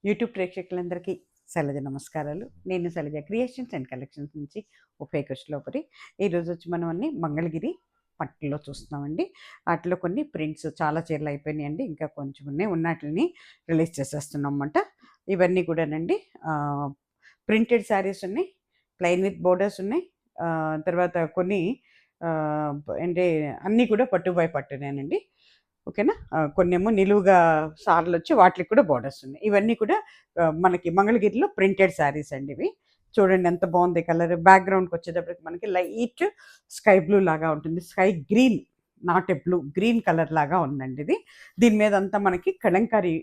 YouTube ప్రేక్షకులందరికీ శైలజ నమస్కారాలు. నేను శైలజ క్రియేషన్స్ అండ్ కలెక్షన్స్ నుంచి ఉపయోగించలోపరి ఈరోజు వచ్చి మనం అన్ని మంగళగిరి పట్టులో చూస్తున్నామండి. వాటిలో కొన్ని ప్రింట్స్ చాలా చీరలు అయిపోయినాయండి, ఇంకా కొంచెం ఉన్నాయి, ఉన్నట్లని రిలీజ్ చేసేస్తున్నాం అన్నమాట. ఇవన్నీ కూడానండి ప్రింటెడ్ శారీస్ ఉన్నాయి, ప్లెయిన్ విత్ బోర్డర్స్ ఉన్నాయి, తర్వాత కొన్ని అంటే అన్నీ కూడా పట్టు బై పట్టునేనండి. ఓకేనా. కొన్నేమో నిలువుగా సార్లు వచ్చి వాటికి కూడా బోర్డర్స్ ఉన్నాయి. ఇవన్నీ కూడా మనకి మంగళగిరిలో ప్రింటెడ్ శారీస్ అండి. ఇవి చూడండి ఎంత బాగుంది కలర్. బ్యాక్గ్రౌండ్కి వచ్చేటప్పటికి మనకి లైట్ స్కై బ్లూ లాగా ఉంటుంది, sky green, not a blue, green colour లాగా ఉందండి ఇది. దీని మీద అంతా మనకి కలంకారీ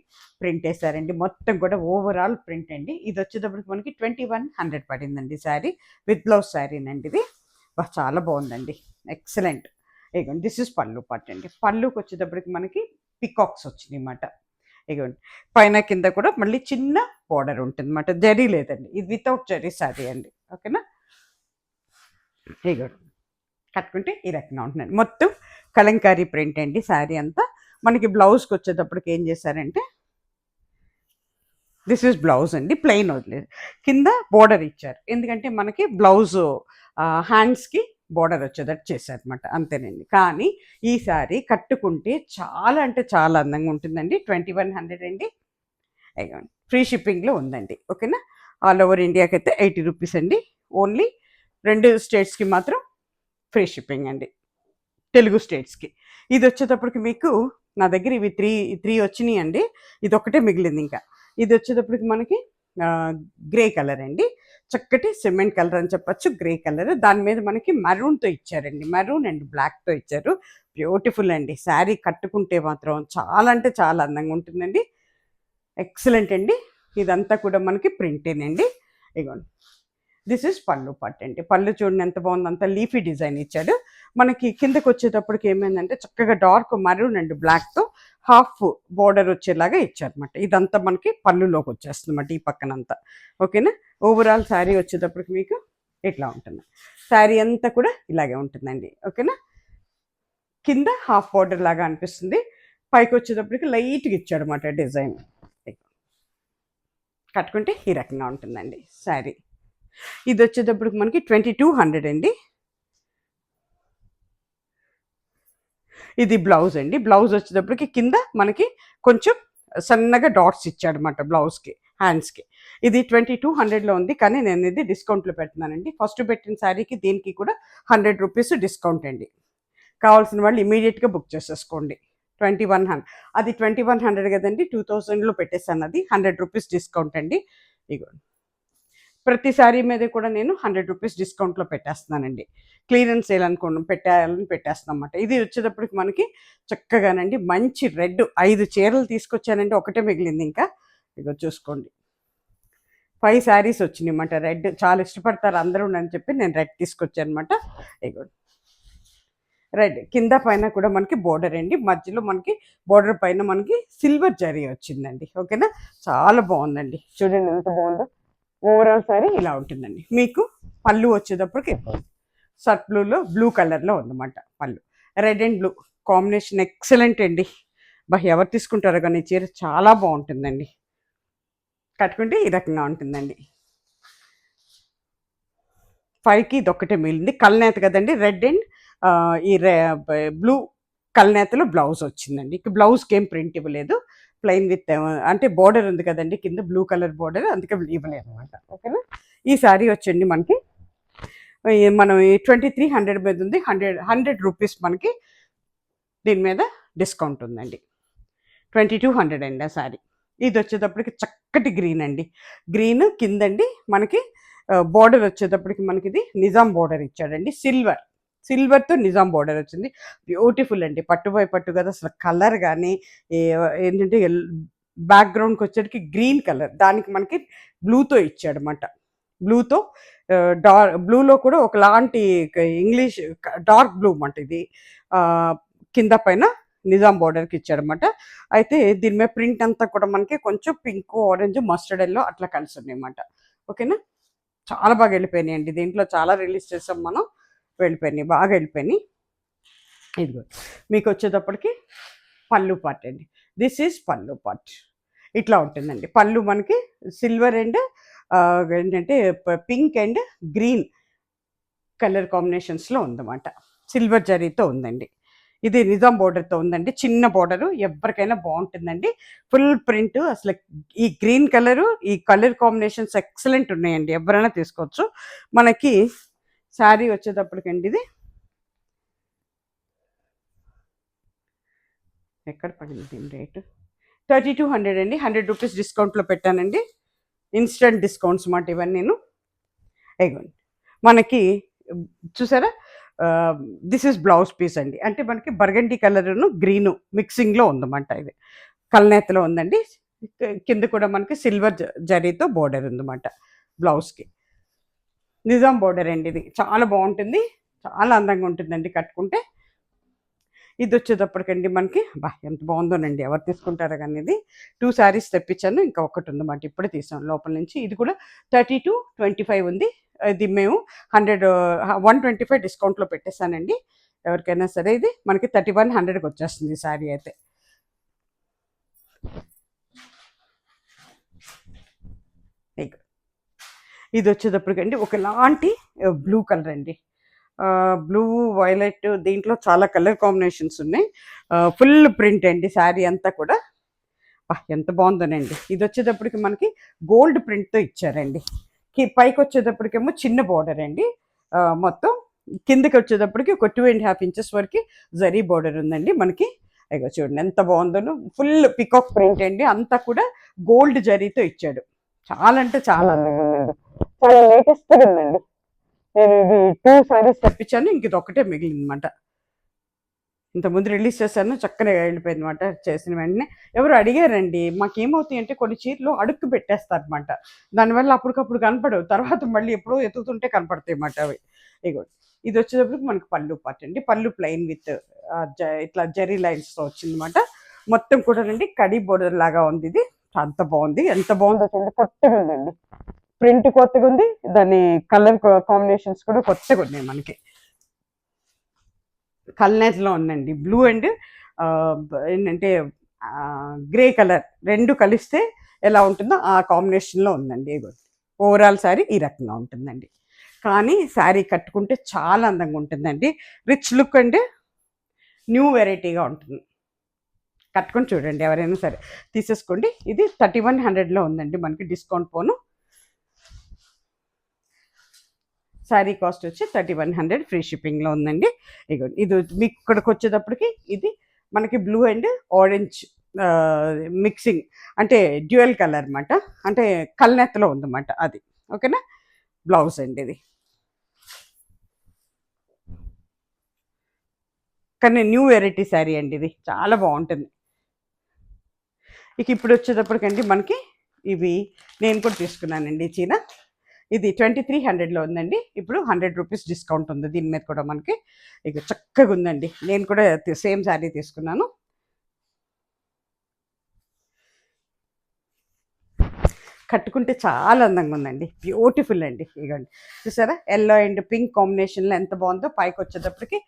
ప్రింట్ వేసారండి, మొత్తం కూడా ఓవరాల్ ప్రింట్ అండి. ఇది వచ్చేటప్పటికి మనకి 2100 పడిందండి శారీ, విత్ బ్లౌజ్ శారీనండి ఇది. చాలా బాగుందండి, ఎక్సలెంట్. ఇగోండి దిస్ ఇస్ పళ్ళు పార్ట్ అండి. పళ్ళుకి వచ్చేటప్పటికి మనకి పికాక్స్ వచ్చినాయి అన్నమాట. ఇగోండి పైన కింద కూడా మళ్ళీ చిన్న బోర్డర్ ఉంటుంది అన్నమాట, జరీ లేదండి, ఇది వితౌట్ జరీ శారీ అండి. ఓకేనా. ఇగోండి కట్టుకుంటే ఈ రకంగా ఉంటుందండి, మొత్తం కలంకారీ ప్రింట్ అండి శారీ అంతా. మనకి బ్లౌజ్కి వచ్చేటప్పటికి ఏం చేశారంటే దిస్ ఈజ్ బ్లౌజ్ అండి, ప్లెయిన్ వదిలేదు, కింద బోర్డర్ ఇచ్చారు, ఎందుకంటే మనకి బ్లౌజ్ హ్యాండ్స్కి బోర్డర్ వచ్చేటట్టు చేశారనమాట, అంతేనండి. కానీ ఈ శారీ కట్టుకుంటే చాలా అంటే చాలా అందంగా ఉంటుందండి. 2100 అండి. ఫ్రీ షిప్పింగ్లో ఉందండి. ఓకేనా. ఆల్ ఓవర్ ఇండియాకి అయితే 80 రూపీస్ అండి. ఓన్లీ 2 స్టేట్స్కి మాత్రం ఫ్రీ షిప్పింగ్ అండి, తెలుగు స్టేట్స్కి. ఇది వచ్చేటప్పటికి మీకు నా దగ్గర ఇవి త్రీ వచ్చినాయి అండి, ఇది ఒకటే మిగిలింది ఇంకా. ఇది వచ్చేటప్పటికి మనకి గ్రే కలర్ అండి, చక్కటి సిమెంట్ కలర్ అని చెప్పచ్చు, గ్రే కలర్. దాని మీద మనకి మరూన్తో ఇచ్చారండి, మరూన్ అండ్ బ్లాక్తో ఇచ్చారు. బ్యూటిఫుల్ అండి. శారీ కట్టుకుంటే మాత్రం చాలా అంటే చాలా అందంగా ఉంటుందండి, ఎక్సలెంట్ అండి. ఇదంతా కూడా మనకి ప్రింటేనండి. ఇగోండి దిస్ ఇస్ పళ్ళు పార్ట్ అండి. పళ్ళు చూడండి ఎంత బాగుంది, అంత లీఫీ డిజైన్ ఇచ్చాడు. మనకి కిందకి వచ్చేటప్పటికి ఏమైందంటే చక్కగా డార్క్ మరూన్ అండ్ బ్లాక్తో హాఫ్ బోర్డర్ వచ్చేలాగా ఇచ్చారనమాట. ఇదంతా మనకి పళ్ళులోకి వచ్చేస్తుంది అన్నమాట ఈ పక్కనంతా. ఓకేనా. ఓవరాల్ శారీ వచ్చేటప్పటికి మీకు ఇట్లా ఉంటుంది, శారీ అంతా కూడా ఇలాగే ఉంటుందండి. ఓకేనా. కింద హాఫ్ బోర్డర్ లాగా అనిపిస్తుంది, పైకి వచ్చేటప్పటికి లైట్గా ఇచ్చాడు అన్నమాట డిజైన్. కట్టుకుంటే ఈ రకంగా ఉంటుందండి శారీ. ఇది వచ్చేటప్పటికి మనకి 2200 అండి. ఇది బ్లౌజ్ అండి. బ్లౌజ్ వచ్చేటప్పటికి కింద మనకి కొంచెం సన్నగా డాట్స్ ఇచ్చాడనమాట బ్లౌజ్కి, హ్యాండ్స్కి. ఇది 2200లో ఉంది, కానీ నేను ఇది డిస్కౌంట్లో పెడుతున్నానండి. ఫస్ట్ పెట్టిన శారీకి దీనికి కూడా 100 రూపీస్ డిస్కౌంట్ అండి. కావాల్సిన వాళ్ళు ఇమీడియట్గా బుక్ చేసేసుకోండి. 2100, అది 2100 కదండి, 2000లో పెట్టేస్తాను, అది 100 రూపీస్ డిస్కౌంట్ అండి. ఇగో ప్రతి శారీ మీద కూడా నేను 100 రూపీస్ డిస్కౌంట్లో పెట్టేస్తున్నానండి. క్లియరెన్స్ సేల్ అనుకోండి, పెట్టాలని పెట్టేస్తాను అన్నమాట. ఇది వచ్చేటప్పటికి మనకి చక్కగానండి మంచి రెడ్ 5 చీరలు తీసుకొచ్చానండి, ఒకటే మిగిలింది ఇంకా. ఇగో చూసుకోండి 5 శారీస్ వచ్చినాయి అన్నమాట. రెడ్ చాలా ఇష్టపడతారు అందరూ అని చెప్పి నేను రెడ్ తీసుకొచ్చాను అనమాట. ఇగో రెడ్ కింద పైన కూడా మనకి బోర్డర్ అండి, మధ్యలో మనకి బోర్డర్ పైన మనకి సిల్వర్ జరీ వచ్చిందండి. ఓకేనా. చాలా బాగుందండి, చూడండి ఎంత బాగుందో. ఓవరాల్ సారీ ఇలా ఉంటుందండి. మీకు పళ్ళు వచ్చేటప్పటికి సర్ట్ బ్లూలో బ్లూ కలర్లో ఉందన్నమాట పళ్ళు. Red and blue combination excellent అండి. ఎవరు తీసుకుంటారో కానీ చీర చాలా బాగుంటుందండి, కట్టుకుంటే ఈ రకంగా ఉంటుందండి. 5కి ఇదొక్కటే మిగిలింది, కల్నేత కదండి, రెడ్ అండ్ ఈ బ్లూ కల్నేతలో బ్లౌజ్ వచ్చిందండి. బ్లౌజ్కి ఏం ప్రింట్ ఇవ్వలేదు, ప్లెయిన్ విత్ అంటే బోర్డర్ ఉంది కదండి కింద బ్లూ కలర్ బోర్డర్, అందుకే ఇవ్వలేదు అనమాట. ఓకేనా. ఈ శారీ వచ్చండి మనకి మనం 2300 మీద ఉంది, 100 రూపీస్ మనకి దీని మీద డిస్కౌంట్ ఉందండి. 2200 అండి ఆ శారీ. ఇది వచ్చేటప్పటికి చక్కటి గ్రీన్ అండి, గ్రీన్ కిందండి మనకి బోర్డర్ వచ్చేటప్పటికి మనకి ఇది నిజాం బోర్డర్ ఇచ్చాడండి, సిల్వర్తో నిజాం బోర్డర్ వచ్చింది. బ్యూటిఫుల్ అండి, పట్టు బై పట్టు కదా అసలు. కలర్ కానీ ఏంటంటే బ్యాక్గ్రౌండ్కి వచ్చేటికి గ్రీన్ కలర్, దానికి మనకి బ్లూతో ఇచ్చాడనమాట. బ్లూతో బ్లూలో కూడా ఒకలాంటి ఇంగ్లీష్ డార్క్ బ్లూ అన్నమాట ఇది. కింద పైన నిజాం బోర్డర్కి ఇచ్చాడనమాట. అయితే దీని మీద ప్రింట్ అంతా కూడా మనకి కొంచెం పింక్, ఆరెంజ్, మస్టర్డ్ ఎల్లో అట్లా కలిసి ఉన్నాయి అన్నమాట. ఓకేనా. చాలా బాగా వెళ్ళిపోయినాయి అండి, దీంట్లో చాలా రిలీజ్ చేసాం మనం, వెళ్ళిపోయినాయి, బాగా వెళ్ళిపోయినాయి. ఇదిగో మీకు వచ్చేటప్పటికి పళ్ళు పార్ట్ అండి. దిస్ ఈజ్ పళ్ళు పార్ట్. ఇట్లా ఉంటుందండి. పళ్ళు మనకి సిల్వర్ అండ్ ఏంటంటే పింక్ అండ్ గ్రీన్ కలర్ కాంబినేషన్స్లో ఉందన్నమాట. సిల్వర్ జరీతో ఉందండి. ఇది నిజాం బోర్డర్తో ఉందండి. చిన్న బోర్డరు, ఎవరికైనా బాగుంటుందండి. ఫుల్ ప్రింట్ అసలు. ఈ గ్రీన్ కలరు, ఈ కలర్ కాంబినేషన్స్ ఎక్సలెంట్ ఉన్నాయండి. ఎవరైనా తీసుకోవచ్చు. మనకి శారీ వచ్చేటప్పటికండి ఇది ఎక్కడ పడింది దీని రేటు 3200 అండి. 100 రూపీస్ డిస్కౌంట్లో పెట్టానండి. ఇన్స్టెంట్ డిస్కౌంట్స్ మాట ఇవన్నీ నేను. అయిగోండి మనకి చూసారా, దిస్ ఇస్ బ్లౌజ్ పీస్ అండి. అంటే మనకి బర్గండీ కలర్ను గ్రీను మిక్సింగ్లో ఉందన్నమాట. ఇది కల్నేతలో ఉందండి. కింద కూడా మనకి సిల్వర్ జరీతో బోర్డర్ ఉందన్నమాట బ్లౌజ్కి. నిజాం బోర్డర్ అండి. ఇది చాలా బాగుంటుంది, చాలా అందంగా ఉంటుందండి కట్టుకుంటే. ఇది వచ్చేటప్పటికండి మనకి ఎంత బాగుందోనండి. ఎవరు తీసుకుంటారో కానీ ఇది 2 శారీస్ తెప్పించాను. ఇంకా ఒకటి ఉందన్నమాట, ఇప్పుడే తీసాను లోపల నుంచి. ఇది కూడా 3225 ఉంది. ఇది మేము 125 డిస్కౌంట్లో పెట్టేశానండి. ఎవరికైనా సరే ఇది మనకి 3100కి వచ్చేస్తుంది శారీ అయితే. ఇది వచ్చేటప్పటికండి ఒకలాంటి బ్లూ కలర్ అండి. బ్లూ వైలెట్, దీంట్లో చాలా కలర్ కాంబినేషన్స్ ఉన్నాయి. ఫుల్ ప్రింట్ అండి శారీ అంతా కూడా. ఎంత బాగుందోనండి. ఇది వచ్చేటప్పటికి మనకి గోల్డ్ ప్రింట్తో ఇచ్చారండి. పైకి వచ్చేటప్పటికేమో చిన్న బోర్డర్ అండి. మొత్తం కిందకి వచ్చేటప్పటికి ఒక 2.5 ఇంచెస్ వరకు జరీ బోర్డర్ ఉందండి మనకి. అయ్యో చూడండి ఎంత బాగుందోను. ఫుల్ పికాక్ ప్రింట్ అండి. అంతా కూడా గోల్డ్ జరీతో ఇచ్చాడు. చాలా అంటే చాలా చాలా లేటెస్ట్గా ఉందండి. నేను ఇది 2 సారీస్ తెప్పించాను. ఇంక ఇది ఒకటే మిగిలింది అనమాట. ఇంతకుముందు రిలీజ్ చేశాను, చక్కగా వెళ్ళిపోయింది అనమాట. చేసిన వెంటనే ఎవరు అడిగారండి. మాకేమవుతాయి అంటే కొన్ని చీరలు అడుక్కు పెట్టేస్తారనమాట. దానివల్ల అప్పటికప్పుడు కనపడవు, తర్వాత మళ్ళీ ఎప్పుడో ఎత్తుతుంటే కనపడతాయి అన్నమాట అవి. ఇగో ఇది వచ్చేటప్పటికి మనకి పళ్ళు పార్ట్ అండి. పళ్ళు ప్లెయిన్ విత్ ఇట్లా జరీ లైన్స్తో వచ్చిందన్నమాట. మొత్తం కూడా రండి కడీ బోర్డర్ లాగా ఉంది. ఇది అంత బాగుంది. ఎంత బాగుందో చూడండి. కొత్తగా ఉందండి. ప్రింట్ కొత్తగా ఉంది, దాని కలర్ కాంబినేషన్స్ కూడా కొత్తగా ఉన్నాయి మనకి. కల్నేతలో ఉందండి. బ్లూ అండ్ ఏంటంటే గ్రే కలర్ రెండు కలిస్తే ఎలా ఉంటుందో ఆ కాంబినేషన్లో ఉందండి. ఓవరాల్ శారీ ఈ రకంగా ఉంటుందండి. కానీ శారీ కట్టుకుంటే చాలా అందంగా ఉంటుందండి. రిచ్ లుక్ అండ్ న్యూ వెరైటీగా ఉంటుంది. కట్టుకొని చూడండి, ఎవరైనా సరే తీసేసుకోండి. ఇది 3100లో ఉందండి మనకి డిస్కౌంట్ పోను. శారీ కాస్ట్ వచ్చి 3100, ఫ్రీ షిప్పింగ్లో ఉందండి. ఇది మీకు ఇక్కడికి వచ్చేటప్పటికి ఇది మనకి బ్లూ అండ్ ఆరెంజ్ మిక్సింగ్, అంటే డ్యూయల్ కలర్ అనమాట. అంటే కల్నెత్తలో ఉందన్నమాట అది. ఓకేనా, బ్లౌజ్ అండి ఇది. కానీ న్యూ వెరైటీ శారీ అండి, ఇది చాలా బాగుంటుంది. ఇక ఇప్పుడు వచ్చేటప్పటికండి మనకి ఇవి నేను కూడా తీసుకున్నానండి చీర. ఇది 2300లో ఉందండి. ఇప్పుడు 100 రూపీస్ డిస్కౌంట్ ఉంది దీని మీద కూడా మనకి. ఇక చక్కగా ఉందండి. నేను కూడా సేమ్ శారీ తీసుకున్నాను. కట్టుకుంటే చాలా అందంగా ఉందండి. బ్యూటిఫుల్ అండి. ఇగోండి చూసారా, ఎల్లో అండ్ పింక్ కాంబినేషన్లో ఎంత బాగుందో. పైకి వచ్చేటప్పటికి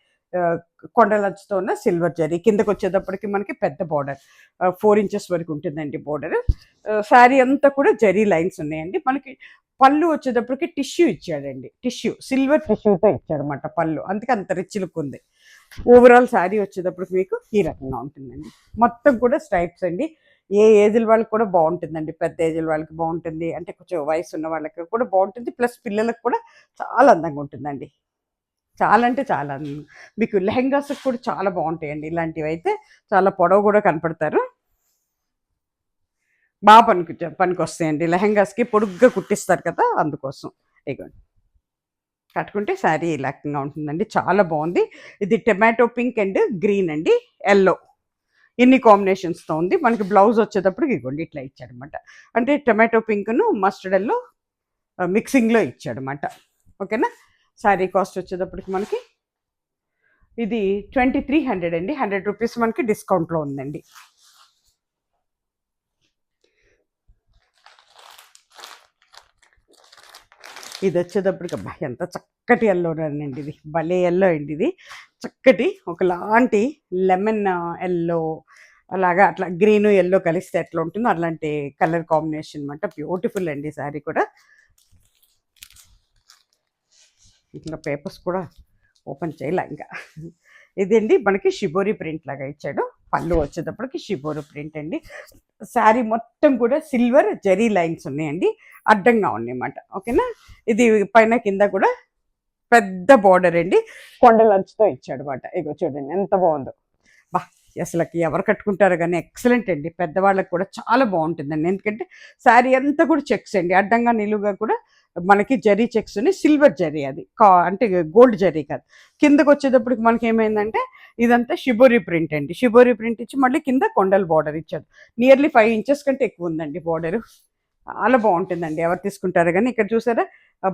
కొండలంచుతో ఉన్న సిల్వర్ జరీ, కిందకి వచ్చేటప్పటికి మనకి పెద్ద బార్డర్ 4 ఇంచెస్ వరకు ఉంటుందండి బార్డర్. శారీ అంతా కూడా జరీ లైన్స్ ఉన్నాయండి. మనకి పళ్ళు వచ్చేటప్పటికి టిష్యూ ఇచ్చాడండి. టిష్యూ, సిల్వర్ టిష్యూతో ఇచ్చాడనమాట పళ్ళు. అందుకే అంత రిచ్ లుక్ ఉంది. ఓవరాల్ శారీ వచ్చేటప్పటికి మీకు ఈ రకంగా ఉంటుందండి. మొత్తం కూడా స్ట్రైప్స్ అండి. ఏ ఏజ్ల వాళ్ళకి కూడా బాగుంటుందండి. పెద్ద ఏజ్ల వాళ్ళకి బాగుంటుంది, అంటే కొంచెం వయసు ఉన్న వాళ్ళకి కూడా బాగుంటుంది. ప్లస్ పిల్లలకు కూడా చాలా అందంగా ఉంటుందండి. చాలా అంటే చాలా మీకు లెహెంగాస్ కూడా చాలా బాగుంటాయండి. ఇలాంటివి అయితే చాలా పొడవు కూడా కనపడతారు. బాగా పనికి వస్తాయండి. లెహెంగాస్కి పొడుగ్గా కుట్టిస్తారు కదా, అందుకోసం. ఇగోండి కట్టుకుంటే శారీ ఈ రకంగా ఉంటుందండి. చాలా బాగుంది. ఇది టొమాటో పింక్ అండ్ గ్రీన్ అండి, ఎల్లో, ఇన్ని కాంబినేషన్స్తో ఉంది. మనకి బ్లౌజ్ వచ్చేటప్పుడు ఇగోండి ఇట్లా ఇచ్చాడనమాట. అంటే టొమాటో పింక్ను మస్టర్డ్ ఎల్లో మిక్సింగ్లో ఇచ్చాడనమాట. ఓకేనా, శారీ కాస్ట్ వచ్చేటప్పటికి మనకి ఇది 2300 అండి. 100 రూపీస్ మనకి డిస్కౌంట్లో ఉందండి. ఇది వచ్చేటప్పటికి ఎంత చక్కటి ఎల్లోనండి. ఇది భలే ఎల్లో అండి. ఇది చక్కటి ఒకలాంటి లెమన్ ఎల్లో, అలాగా అట్లా గ్రీన్ ఎల్లో కలిస్తే ఎట్లా ఉంటుందో అలాంటి కలర్ కాంబినేషన్ అనమాట. బ్యూటిఫుల్ అండి శారీ కూడా. ఇంకా పేపర్స్ కూడా ఓపెన్ చేయలే ఇంకా. ఇదండి మనకి షిబోరి ప్రింట్ లాగా ఇచ్చాడు. పళ్ళు వచ్చేటప్పటికి షిబోరి ప్రింట్ అండి. శారీ మొత్తం కూడా సిల్వర్ జరీ లైన్స్ ఉన్నాయండి, అడ్డంగా ఉన్నాయన్నమాట. ఓకేనా. ఇది పైన కింద కూడా పెద్ద బార్డర్ అండి, కొండలంచుతో ఇచ్చాడు అనమాట. ఇగో చూడండి ఎంత బాగుందో. బా అసలుకి ఎవరు కట్టుకుంటారో కానీ ఎక్సలెంట్ అండి. పెద్దవాళ్ళకి కూడా చాలా బాగుంటుందండి. ఎందుకంటే శారీ అంతా కూడా చెక్స్ అండి, అడ్డంగా నిలువుగా కూడా మనకి జరీ చెక్స్ ఉన్నాయి. సిల్వర్ జరీ అది అంటే గోల్డ్ జరీ కాదు. కిందకు వచ్చేటప్పటికి మనకి ఏమైందంటే ఇదంతా షిబోరి ప్రింట్ అండి. షిబోరి ప్రింట్ ఇచ్చి మళ్ళీ కింద కొండల బార్డర్ ఇచ్చాడు. నియర్లీ 5 ఇంచెస్ కంటే ఎక్కువ ఉందండి బార్డర్. చాలా బాగుంటుందండి. ఎవరు తీసుకుంటారో కానీ. ఇక్కడ చూసారా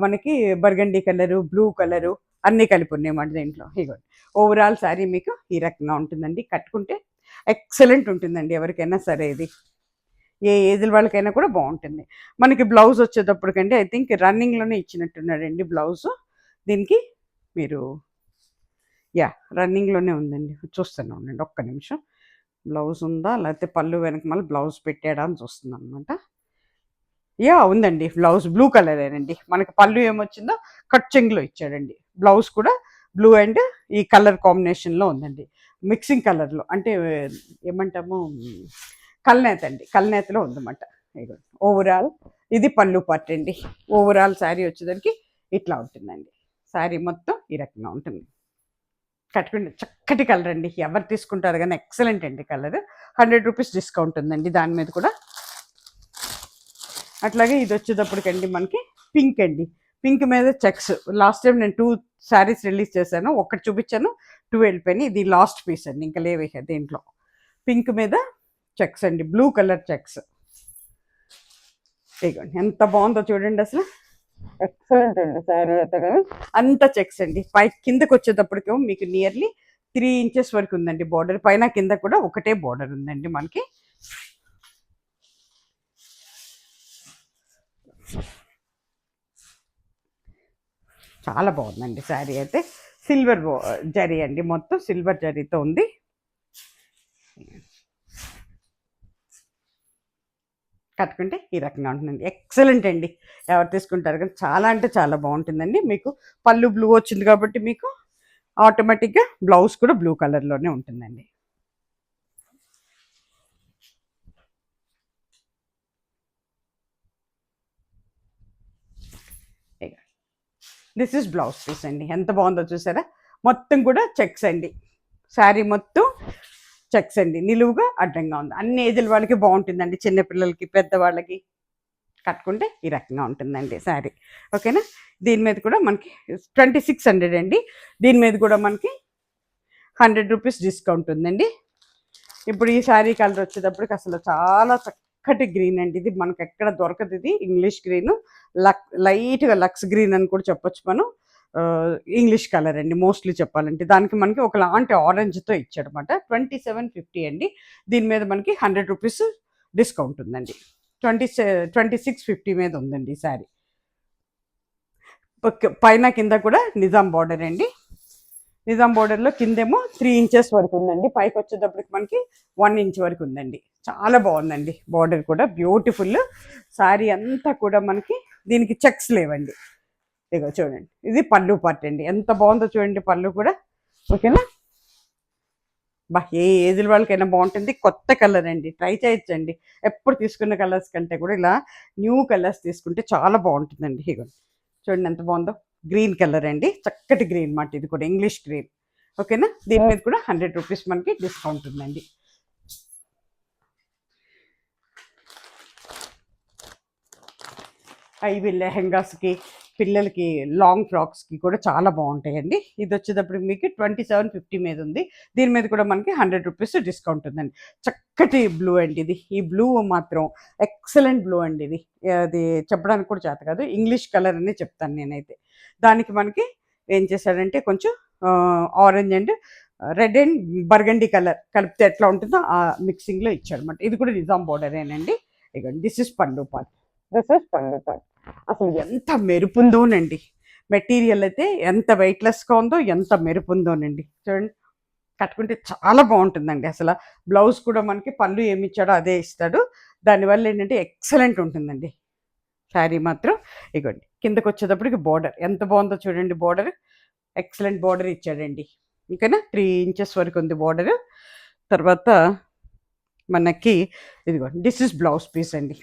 మనకి బర్గండీ కలరు, బ్లూ కలరు అన్నీ కలిపి ఉన్నాయన్నమాట దీంట్లో. ఇగోండి ఓవరాల్ శారీ మీకు ఈ రకంగా ఉంటుందండి. కట్టుకుంటే ఎక్సలెంట్ ఉంటుందండి ఎవరికైనా సరే. ఇది ఏ ఏజ్ల వాళ్ళకైనా కూడా బాగుంటుంది. మనకి బ్లౌజ్ వచ్చేటప్పటికండి ఐ థింక్ రన్నింగ్లోనే ఇచ్చినట్టున్నాడండి బ్లౌజు దీనికి. మీరు రన్నింగ్లోనే ఉందండి, చూస్తూనే ఉండండి ఒక్క నిమిషం. బ్లౌజ్ ఉందా లేకపోతే పళ్ళు వెనక మళ్ళీ బ్లౌజ్ పెట్టాడా అని చూస్తున్నాను అనమాట. ఉందండి బ్లౌజ్ బ్లూ కలరేనండి. మనకి పళ్ళు ఏమొచ్చిందో కట్ చెంగులో ఇచ్చాడండి. బ్లౌజ్ కూడా బ్లూ అండ్ ఈ కలర్ కాంబినేషన్లో ఉందండి. మిక్సింగ్ కలర్లో అంటే ఏమంటాము కల్నేత అండి, కల్నేతలో ఉందన్నమాట. ఓవరాల్ ఇది పళ్ళు పార్ట్ అండి. ఓవరాల్ శారీ వచ్చేదానికి ఇట్లా ఉంటుందండి. శారీ మొత్తం ఈ రకంగా ఉంటుంది. కట్టుకుంటే చక్కటి కలర్ అండి. ఎవరు తీసుకుంటారు కానీ ఎక్సలెంట్ అండి కలర్. 100 రూపీస్ డిస్కౌంట్ ఉందండి దాని మీద కూడా. అట్లాగే ఇది వచ్చేటప్పటికండి మనకి పింక్ అండి. పింక్ మీద చెక్స్. లాస్ట్ టైం నేను 2 శారీస్ రిలీజ్ చేశాను, ఒకటి చూపించాను, 2 వెళ్ళిపోయినాయి. ఇది లాస్ట్ పీస్ అండి, ఇంకా లేవే దీంట్లో. పింక్ మీద చెక్స్ అండి, బ్లూ కలర్ చెక్స్. ఇదిగోండి ఎంత బాగుందో చూడండి అసలు. ఎక్సలెంట్ అండి శారీ అయితే కానీ. అంత చెక్స్ అండి. పై కిందకి వచ్చేటప్పటికేమో మీకు నియర్లీ 3 ఇంచెస్ వరకు ఉందండి బార్డర్. పైన కింద కూడా ఒకటే బార్డర్ ఉందండి మనకి. చాలా బాగుందండి శారీ అయితే. సిల్వర్ జరీ అండి, మొత్తం సిల్వర్ జరీతో ఉంది. కట్టుకుంటే ఈ రకంగా ఉంటుందండి. ఎక్సలెంట్ అండి. ఎవరు తీసుకుంటారు కానీ చాలా అంటే చాలా బాగుంటుందండి. మీకు పళ్ళు బ్లూ వచ్చింది కాబట్టి మీకు ఆటోమేటిక్గా బ్లౌజ్ కూడా బ్లూ కలర్లోనే ఉంటుందండి. దిస్ ఇస్ బ్లౌజ్ పీస్ అండి. ఎంత బాగుందో చూసారా. మొత్తం కూడా చెక్స్ అండి. శారీ మొత్తం చెక్స్ అండి, నిలువుగా అడ్డంగా ఉంది. అన్ని ఏజ్ల వాళ్ళకి బాగుంటుందండి, చిన్నపిల్లలకి పెద్దవాళ్ళకి కట్టుకుంటే ఈ రకంగా ఉంటుందండి శారీ. ఓకేనా. దీని మీద కూడా మనకి 2600 అండి. దీని మీద కూడా మనకి 100 రూపీస్ డిస్కౌంట్ ఉందండి. ఇప్పుడు ఈ శారీ కలర్ వచ్చేటప్పటికి అసలు చాలా చక్కటి గ్రీన్ అండి. ఇది మనకి ఎక్కడ దొరకదు. ఇది ఇంగ్లీష్ గ్రీన్, లైట్గా లక్స్ గ్రీన్ అని కూడా చెప్పొచ్చు మనం. ఇంగ్లీష్ కలర్ అండి మోస్ట్లీ చెప్పాలంటే. దానికి మనకి ఒకలాంటి ఆరెంజ్తో ఇచ్చాడనమాట. 2750 అండి. దీని మీద మనకి 100 రూపీస్ డిస్కౌంట్ ఉందండి. 2650 మీద ఉందండి ఈ శారీ. పైన కింద కూడా నిజాం బార్డర్ అండి. నిజాం బార్డర్లో కిందేమో 3 ఇంచెస్ వరకు ఉందండి, పైకి వచ్చేటప్పటికి మనకి 1 ఇంచ్ వరకు ఉందండి. చాలా బాగుందండి బార్డర్ కూడా, బ్యూటిఫుల్. శారీ అంతా కూడా మనకి దీనికి చెక్స్ లేవండి. ఇదిగో చూడండి, ఇది పళ్ళు పార్ట్ అండి. ఎంత బాగుందో చూడండి పళ్ళు కూడా. ఓకేనా. ఏ ఏజ్ల వాళ్ళకైనా బాగుంటుంది. కొత్త కలర్ అండి, ట్రై చేయొచ్చండి. ఎప్పుడు తీసుకున్న కలర్స్ కంటే కూడా ఇలా న్యూ కలర్స్ తీసుకుంటే చాలా బాగుంటుందండి. ఇగో చూడండి ఎంత బాగుందో. గ్రీన్ కలర్ అండి, చక్కటి గ్రీన్ మాట. ఇది కూడా ఇంగ్లీష్ గ్రీన్. ఓకేనా. దీని మీద కూడా 100 రూపీస్ మనకి డిస్కౌంట్ ఉందండి. ఇవి లెహెంగాస్కి, పిల్లలకి లాంగ్ ఫ్రాక్స్కి కూడా చాలా బాగుంటాయండి. ఇది వచ్చేటప్పుడు మీకు 2750 మీద ఉంది. దీని మీద కూడా మనకి 100 రూపీస్ డిస్కౌంట్ ఉందండి. చక్కటి బ్లూ అండి ఇది. ఈ బ్లూ మాత్రం ఎక్సలెంట్ బ్లూ అండి. ఇది అది చెప్పడానికి కూడా చేత కాదు, ఇంగ్లీష్ కలర్ అని చెప్తాను నేనైతే. దానికి మనకి ఏం చేశాడంటే కొంచెం orange and red and burgundy colour కలిపితే ఎట్లా ఉంటుందో ఆ మిక్సింగ్లో ఇచ్చాడనమాట. ఇది కూడా నిజాం బోర్డరేనండి. ఇక దిస్ ఇస్ పళ్ళు పార్ట్. అసలు ఎంత మెరుపుందోనండి. మెటీరియల్ అయితే ఎంత వెయిట్లెస్గా ఉందో, ఎంత మెరుపుందోనండి. చూడండి కట్టుకుంటే చాలా బాగుంటుందండి. అసలు బ్లౌజ్ కూడా మనకి పళ్ళు ఏమి ఇచ్చాడో అదే ఇస్తాడు. దానివల్ల ఏంటంటే ఎక్సలెంట్ ఉంటుందండి శారీ మాత్రం. ఇగోండి కిందకి వచ్చేటప్పటికి బోర్డర్ ఎంత బాగుందో చూడండి. బోర్డర్ ఎక్సలెంట్ బోర్డర్ ఇచ్చాడండి. ఓకేనా, 3 ఇంచెస్ వరకు ఉంది బోర్డర్. తర్వాత మనకి ఇదిగోండి దిస్ ఇస్ బ్లౌజ్ పీస్ అండి.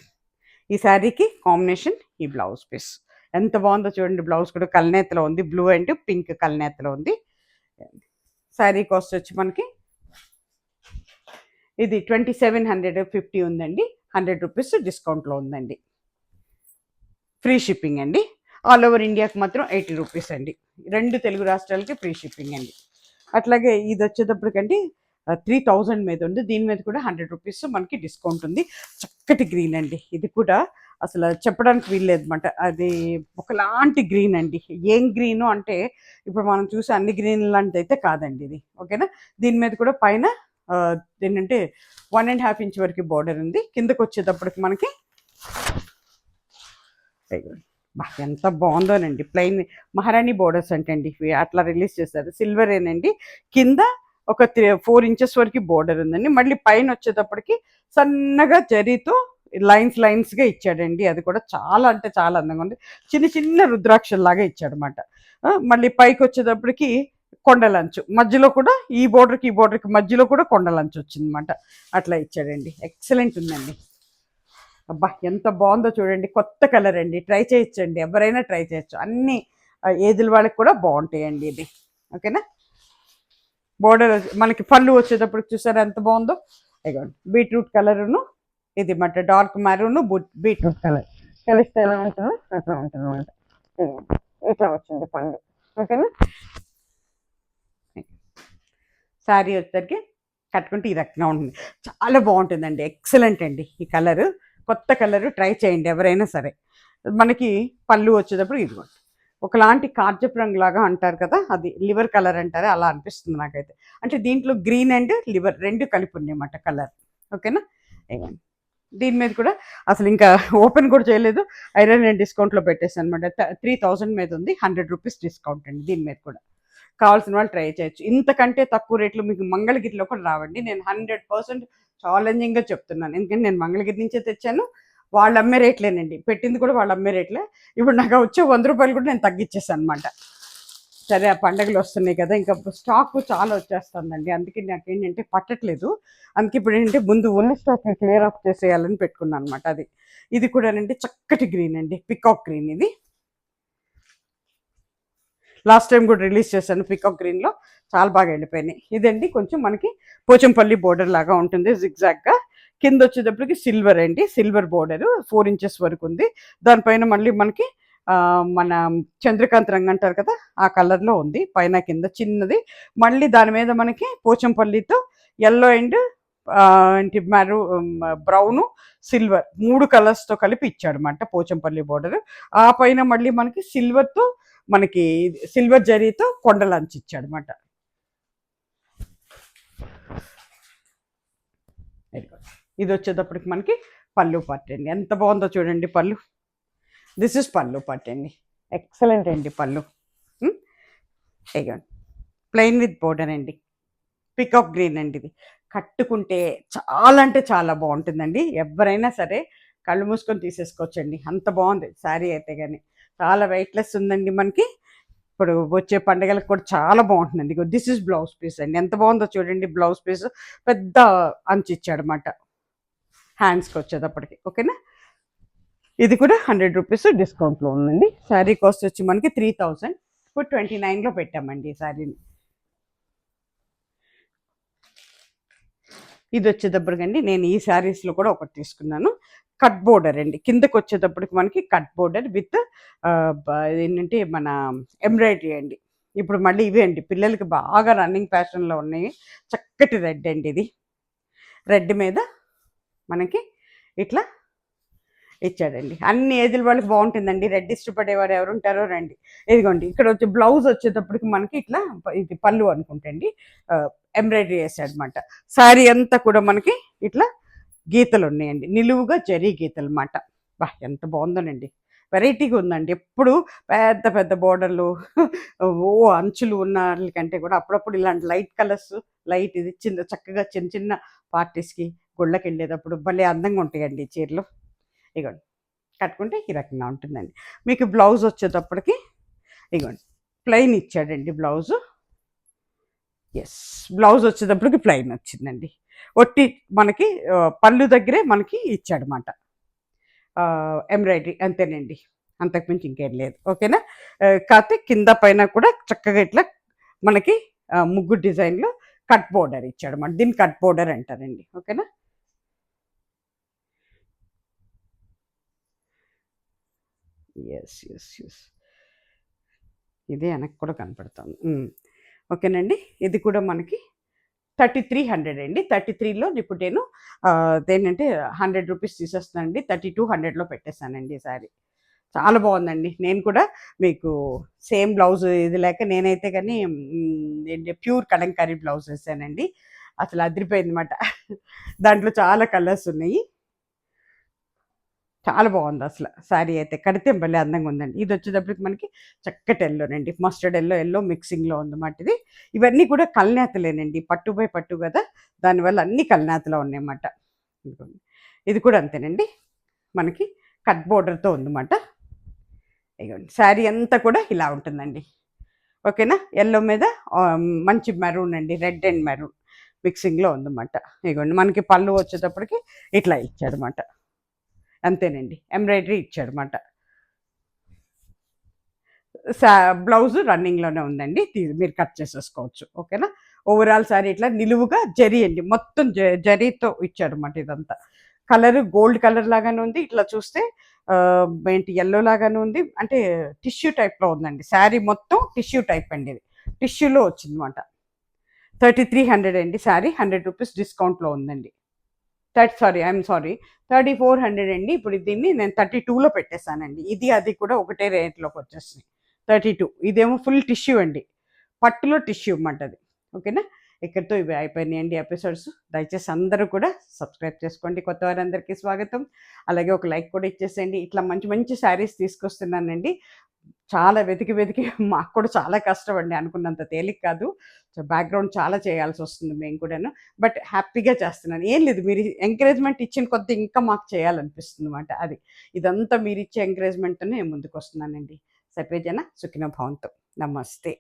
ఈ శారీకి కాంబినేషన్ ఈ బ్లౌజ్ పీస్ ఎంత బాగుందో చూడండి. బ్లౌజ్ కూడా కల్నేతలో ఉంది, బ్లూ అండ్ పింక్ కల్నేతలో ఉంది. శారీ కాస్ట్ వచ్చి మనకి ఇది 2750 ఉందండి. 100 రూపీస్ డిస్కౌంట్లో ఉందండి. ఫ్రీ షిప్పింగ్ అండి. ఆల్ ఓవర్ ఇండియాకి మాత్రం 80 రూపీస్ అండి. 2 తెలుగు రాష్ట్రాలకి ఫ్రీ షిప్పింగ్ అండి. అట్లాగే ఇది వచ్చేటప్పటికండి 3000 మీద ఉంది. దీని మీద కూడా 100 రూపీస్ మనకి డిస్కౌంట్ ఉంది. చక్కటి గ్రీన్ అండి. ఇది కూడా అసలు చెప్పడానికి వీల్లేదు అనమాట. అది ఒకలాంటి గ్రీన్ అండి. ఏం గ్రీను అంటే ఇప్పుడు మనం చూసే అన్ని గ్రీన్ లాంటిది అయితే కాదండి ఇది. ఓకేనా, దీని మీద కూడా పైన ఏంటంటే 1.5 ఇంచ్ వరకు బోర్డర్ ఉంది. కిందకు వచ్చేటప్పటికి మనకి ఎంత బాగుందోనండి. ప్లెయిన్ మహారాణి బోర్డర్స్ అంటే అండి ఇవి అట్లా రిలీజ్ చేస్తారు. సిల్వర్ ఏనండి. కింద ఒక 4 ఇంచెస్ వరకు బోర్డర్ ఉందండి. మళ్ళీ పైన వచ్చేటప్పటికి సన్నగా జరీతో లైన్స్గా ఇచ్చాడండి. అది కూడా చాలా అంటే చాలా అందంగా ఉంది. చిన్న చిన్న రుద్రాక్షల్లాగా ఇచ్చాడు అనమాట. మళ్ళీ పైకి వచ్చేటప్పటికి కొండలంచు మధ్యలో కూడా ఈ బోర్డర్కి మధ్యలో కూడా కొండలంచు వచ్చిందన్నమాట. అట్లా ఇచ్చాడండి. ఎక్సలెంట్ ఉందండి. అబ్బా ఎంత బాగుందో చూడండి. కొత్త కలర్ అండి. ట్రై చేయొచ్చండి, ఎవరైనా ట్రై చేయొచ్చు. అన్ని ఏజ్ల వాళ్ళకి కూడా బాగుంటాయండి ఇది. ఓకేనా, బోర్డర్ మనకి పళ్ళు వచ్చేటప్పుడు చూసారా ఎంత బాగుందో. ఇదిగోండి బీట్రూట్ కలరును ఇది మాట డార్క్ మెరూన్ బీట్రూట్ కలర్ కలిస్తే ఎలా ఉంటుందో అట్లా ఉంటుంది అన్నమాట. ఇట్లా వచ్చింది పళ్ళు. ఓకేనా, శారీ వచ్చేసరికి కట్టుకుంటే ఈ రకంగా ఉంటుంది. చాలా బాగుంటుందండి. ఎక్సలెంట్ అండి. ఈ కలరు కొత్త కలరు, ట్రై చేయండి ఎవరైనా సరే. మనకి పళ్ళు వచ్చేటప్పుడు ఇదిగోండి ఒకలాంటి కార్జప్ రంగు లాగా అంటారు కదా, అది లివర్ కలర్ అంటారు, అలా అనిపిస్తుంది నాకైతే. అంటే దీంట్లో గ్రీన్ అండ్ లివర్ రెండు కలిపి ఉన్నాయన్నమాట కలర్. ఓకేనా, ఇవ్వండి. దీని మీద కూడా అసలు ఇంకా ఓపెన్ కూడా చేయలేదు. ఐరన్ నేను డిస్కౌంట్లో పెట్టేసాను అనమాట. 3000 మీద ఉంది. 100 రూపీస్ డిస్కౌంట్ అండి. దీని మీద కూడా కావాల్సిన వాళ్ళు ట్రై చేయొచ్చు. ఇంతకంటే తక్కువ రేట్లు మీకు మంగళగిరిలో కూడా రావండి. నేను 100% ఛాలెంజింగ్గా చెప్తున్నాను. ఎందుకంటే నేను మంగళగిరి నుంచే తెచ్చాను. వాళ్ళు అమ్మే రేట్లేనండి, పెట్టింది కూడా వాళ్ళు అమ్మే రేట్లే. ఇప్పుడు నాకు వచ్చే 100 రూపాయలు కూడా నేను తగ్గించేసాను అనమాట. సరే, ఆ పండుగలు వస్తున్నాయి కదా, ఇంకా స్టాక్ చాలా వచ్చేస్తుందండి. అందుకే నాకేంటంటే పట్టట్లేదు. అందుకే ఇప్పుడు ఏంటంటే ముందు ఉన్న స్టాక్ క్లియర్ ఆఫ్ చేసేయాలని పెట్టుకున్నాను అనమాట. అది ఇది కూడా అండి చక్కటి గ్రీన్ అండి, పికాక్ గ్రీన్. ఇది లాస్ట్ టైం కూడా రిలీజ్ చేశాను పికాక్ గ్రీన్లో, చాలా బాగా వెళ్ళిపోయినాయి. ఇదండి కొంచెం మనకి పోచంపల్లి బోర్డర్ లాగా ఉంటుంది జిగ్జాగ్గా. కింద వచ్చేటప్పటికి సిల్వర్ అండి, సిల్వర్ బోర్డర్ 4 ఇంచెస్ వరకు ఉంది. దానిపైన మళ్ళీ మనకి మన చంద్రకాంత్ రంగు అంటారు కదా, ఆ కలర్లో ఉంది పైన కింద చిన్నది. మళ్ళీ దాని మీద మనకి పోచంపల్లితో ఎల్లో అండ్ ఏంటి బ్రౌను సిల్వర్ 3 కలర్స్తో కలిపి ఇచ్చాడు అనమాట పోచంపల్లి బోర్డర్. ఆ పైన మళ్ళీ మనకి సిల్వర్తో మనకి సిల్వర్ జరీతో కొండలంచి ఇచ్చాడు అనమాట. ఇది వచ్చేటప్పటికి మనకి పళ్ళు పార్ట్ అండి. ఎంత బాగుందో చూడండి పళ్ళు. దిస్ ఇస్ పళ్ళు పార్ట్ అండి. ఎక్సలెంట్ అండి పళ్ళు. ప్లెయిన్ విత్ బోర్డర్ అండి. పికాక్ గ్రీన్ అండి. ఇది కట్టుకుంటే చాలా అంటే చాలా బాగుంటుందండి. ఎవరైనా సరే కళ్ళు మూసుకొని తీసేసుకోవచ్చండి, అంత బాగుంది శారీ అయితే. కానీ చాలా వెయిట్లెస్ ఉందండి మనకి. ఇప్పుడు వచ్చే పండుగలకు కూడా చాలా బాగుంటుందండి. దిస్ ఇస్ బ్లౌజ్ పీస్ అండి. ఎంత బాగుందో చూడండి. బ్లౌజ్ పీస్ పెద్ద అంచు ఇచ్చాడు అనమాట హ్యాండ్స్కి వచ్చేటప్పటికి. ఓకేనా, ఇది కూడా 100 రూపీస్ డిస్కౌంట్లో ఉందండి. శారీ కాస్ట్ వచ్చి మనకి 3000. ఇప్పుడు 29లో పెట్టామండి ఈ శారీని. ఇది వచ్చేటప్పటికండి నేను ఈ శారీస్లో కూడా ఒకటి తీసుకున్నాను. కట్ బోర్డర్ అండి. కిందకి వచ్చేటప్పటికి మనకి కట్ బోర్డర్ విత్ ఏంటంటే మన ఎంబ్రాయిడరీ అండి. ఇప్పుడు మళ్ళీ ఇవే అండి పిల్లలకి బాగా రన్నింగ్ ఫ్యాషన్లో ఉన్నాయి. చక్కటి రెడ్ అండి. ఇది రెడ్ మీద మనకి ఇట్లా ఇచ్చాడండి. అన్ని ఏజ్ల వాళ్ళకి బాగుంటుందండి. రెడ్ ఇష్టపడేవారు ఎవరు ఉంటారో రండి. ఇదిగోండి ఇక్కడ వచ్చి బ్లౌజ్ వచ్చేటప్పటికి మనకి ఇట్లా ఇది పళ్ళు అనుకుంటండి ఎంబ్రాయిడరీ వేసాడనమాట. శారీ అంతా కూడా మనకి ఇట్లా గీతలు ఉన్నాయండి, నిలువుగా జరీ గీతలు అన్నమాట. బా ఎంత బాగుందోనండి. వెరైటీగా ఉందండి. ఎప్పుడు పెద్ద పెద్ద బోర్డర్‌లు అంచులు ఉన్న కంటే కూడా అప్పుడప్పుడు ఇలాంటి లైట్ కలర్స్, లైట్ ఇది చక్కగా చిన్న చిన్న పార్టీస్‌కి, గుళ్ళకెళ్ళేటప్పుడు భలే అందంగా ఉంటాయండి ఈ చీరలు. ఇగోండి కట్టుకుంటే ఈ రకంగా ఉంటుందండి. మీకు బ్లౌజ్ వచ్చేటప్పటికి ఇగోండి ప్లెయిన్ ఇచ్చాడండి బ్లౌజు. యెస్. బ్లౌజ్ వచ్చేటప్పటికి ప్లెయిన్ వచ్చిందండి. ఒట్టి మనకి పళ్ళు దగ్గరే మనకి ఇచ్చాడనమాట. ఎంబ్రాయిడరీ అంతేనండి. అంతకు మించి ఇంకేం లేదు. ఓకేనా? కాతే కింద పైన కూడా చక్కగా ఇట్లా మనకి ముగ్గు డిజైన్‌లో కట్ బోర్డర్ ఇచ్చాడనమాట. దీన్ని కట్ బోర్డర్ అంటారండి. ఓకేనా? యెస్. యెస్. యెస్. ఇదే వెనక్కి కూడా కనపడుతోంది. ఓకేనండి. ఇది కూడా మనకి 3300 అండి. 33లో ఇప్పుడు నేను అదేంటంటే రూ. 100 తీసేస్తున్నానండి. 3200లో పెట్టేసానండి ఈ సారీ. చాలా బావుందండి. నేను కూడా మీకు సేమ్ బ్లౌజ్ ఇది లేక నేనైతే గాని ఏంటి ప్యూర్ కలంకారీ బ్లౌజ్ ఏసానండి. అసలు అదిరిపోయిందన్నమాట. దాంట్లో చాలా కలర్స్ ఉన్నాయి. చాలా బావుందసల. శారీ అయితే కడితే భలే అందంగా ఉందండి. ఇదొచ్చేటప్పటికి మనకి చక్కటి యెల్లోనండి. మస్టర్డ్ యెల్లో మిక్సింగ్‌లో ఉందన్నమాట ఇది. ఇవన్నీ కూడా కల్నేతలేనండి. పట్టు బై పట్టు గదా! దానివల్ల అన్నీ కల్నేతలో ఉన్నాయన్నమాట. ఇదిగోండి. ఇది కూడా అంతేనండి. మనకి కట్ బోర్డర్‌తో ఉందన్నమాట. ఇగోండి. శారీ అంతా కూడా ఇలా ఉంటుందండి. ఓకేనా? యెల్లో మీద మంచి మెరూన్ అండి. రెడ్ అండ్ మెరూన్ మిక్సింగ్‌లో ఉందన్నమాట. ఇగోండి మనకి పళ్ళు వచ్చేటప్పటికి ఇట్లా ఇచ్చాడన్నమాట. అంతేనండి. ఎంబ్రాయిడరీ ఇచ్చాడన్నమాట. సా బ్లౌజు రన్నింగ్‌లోనే ఉందండి. మీరు కట్ చేసేసుకోవచ్చు. ఓకేనా? ఓవరాల్ సారీ ఇట్లా నిలువుగా జరీ అండి. మొత్తం జరీతో ఇచ్చాడన్నమాట ఇదంతా. కలరు గోల్డ్ కలర్ లాగానే ఉంది. ఇట్లా చూస్తే ఏంటి యెల్లో లాగానే ఉంది. అంటే టిష్యూ టైప్‌లో ఉందండి. శారీ మొత్తం టిష్యూ టైప్ అండి ఇది. టిష్యూలో వచ్చిందన్నమాట. 3300 అండి శారీ. రూ. 100 డిస్కౌంట్‌లో ఉందండి. సారీ 3400 అండి. ఇప్పుడు దీన్ని నేను 32లో పెట్టేసానండి. ఇది అది కూడా ఒకటే రేట్‌లోకొచ్చేసినాయి. 32 ఇదేమో ఫుల్ టిష్యూ అండి. పట్టులో టిష్యూ అన్నమాట అది. ఓకేనా? ఇక్కడితో ఇవి అయిపోయినాయండి ఎపిసోడ్స్. దయచేసి అందరూ కూడా సబ్స్క్రైబ్ చేసుకోండి. కొత్త వారందరికీ స్వాగతం. అలాగే ఒక లైక్ కూడా ఇచ్చేసేయండి. ఇట్లా మంచి మంచి శారీస్ తీసుకొస్తున్నానండి. చాలా వెతికి వెతికి మాకు కూడా చాలా కష్టమండి. అనుకున్నంత తేలిక కాదు. సో, బ్యాక్‌గ్రౌండ్ చాలా చేయాల్సొస్తుంది మేము కూడాను. బట్ హ్యాపీగా చేస్తున్నాను. ఏం లేదు మీరు ఎంకరేజ్‌మెంట్ ఇచ్చిన కొద్దీ ఇంకా మాకు చేయాలనిపిస్తుందన్నమాట అది. ఇదంతా మీరిచ్చే ఎంకరేజ్‌మెంట్‌తోనే నేను ముందుకొస్తున్నానండి. సర్వే జన సుఖినో భవంతు. నమస్తే.